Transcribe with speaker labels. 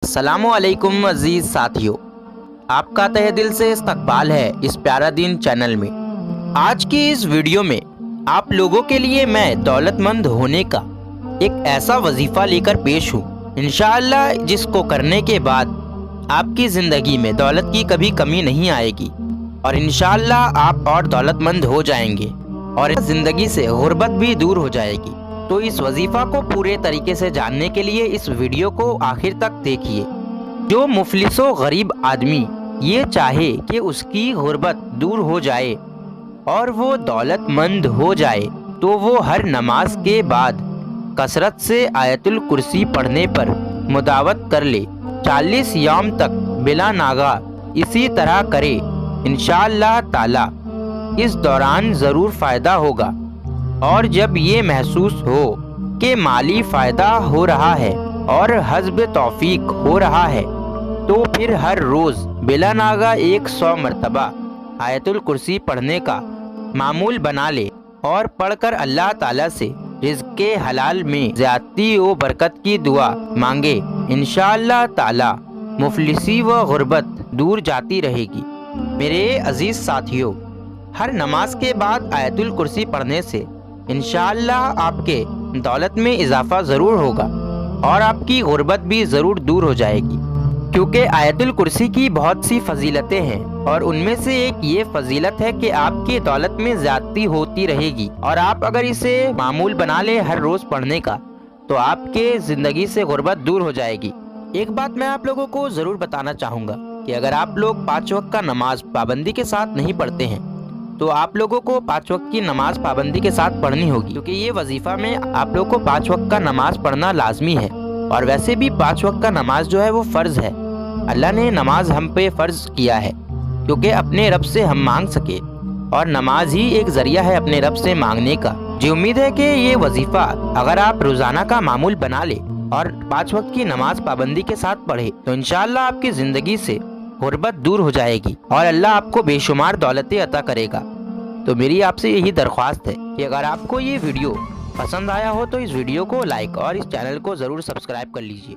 Speaker 1: अस्सलाम वालेकुम अजीज साथियों, आपका तहे दिल से इस्तकबाल है इस प्यारा दिन चैनल में। आज की इस वीडियो में आप लोगों के लिए मैं दौलतमंद होने का एक ऐसा वजीफ़ा लेकर पेश हूँ इंशाअल्लाह, जिसको करने के बाद आपकी ज़िंदगी में दौलत की कभी कमी नहीं आएगी और इंशाअल्लाह आप और दौलतमंद हो जाएंगे और ज़िंदगी से गुर्बत भी दूर हो जाएगी। तो इस वजीफ़ा को पूरे तरीके से जानने के लिए इस वीडियो को आखिर तक देखिए। जो मुफलिसो गरीब आदमी ये चाहे कि उसकी गुर्बत दूर हो जाए और वो दौलतमंद हो जाए, तो वो हर नमाज के बाद कसरत से आयतुल कुर्सी पढ़ने पर मुदावत कर ले। 40 यौम तक बिला नागा इसी तरह करे, इंशाअल्लाह ताला इस दौरान ज़रूर फ़ायदा होगा। और जब ये महसूस हो कि माली फ़ायदा हो रहा है और हस्ब तौफीक हो रहा है, तो फिर हर रोज़ बिला नागा 100 मरतबा आयतुल कुर्सी पढ़ने का मामूल बना ले और पढ़कर अल्लाह ताला से रिज़्क़ के हलाल में ज़्यादती व बरकत की दुआ मांगे। इंशाअल्लाह ताला मुफलिसी व गुर्बत दूर जाती रहेगी। मेरे अजीज़ साथियों, हर नमाज के बाद आयतुल कुर्सी पढ़ने से इंशाअल्लाह आपके दौलत में इजाफा ज़रूर होगा और आपकी गुर्बत भी ज़रूर दूर हो जाएगी, क्योंकि आयतुल कुर्सी की बहुत सी फजीलतें हैं और उनमें से एक ये फजीलत है कि आपकी दौलत में ज़्यादती होती रहेगी। और आप अगर इसे मामूल बना ले हर रोज़ पढ़ने का, तो आपके ज़िंदगी से गुर्बत दूर हो जाएगी। एक बात मैं आप लोगों को ज़रूर बताना चाहूँगा कि अगर आप लोग 5 वक्त का नमाज पाबंदी के साथ नहीं पढ़ते हैं, तो आप लोगों को 5 वक्त की नमाज पाबंदी के साथ पढ़नी होगी, क्योंकि ये वजीफ़ा में आप लोगों को 5 वक्त का नमाज पढ़ना लाजमी है। और वैसे भी 5 वक्त का नमाज जो है वो फ़र्ज़ है। अल्लाह ने नमाज हम पे फ़र्ज़ किया है क्योंकि अपने रब से हम मांग सके, और नमाज ही एक ज़रिया है अपने रब से मांगने का। जी उम्मीद है कि ये वजीफ़ा अगर आप रोज़ाना का मामूल बना ले और 5 वक्त की नमाज पाबंदी के साथ पढ़े, तो इंशाअल्लाह आपकी ज़िंदगी से गुर्बत दूर हो जाएगी और अल्लाह आपको बेशुमार दौलतें अता करेगा। तो मेरी आपसे यही दरख्वास्त है कि अगर आपको ये वीडियो पसंद आया हो तो इस वीडियो को लाइक और इस चैनल को ज़रूर सब्सक्राइब कर लीजिए।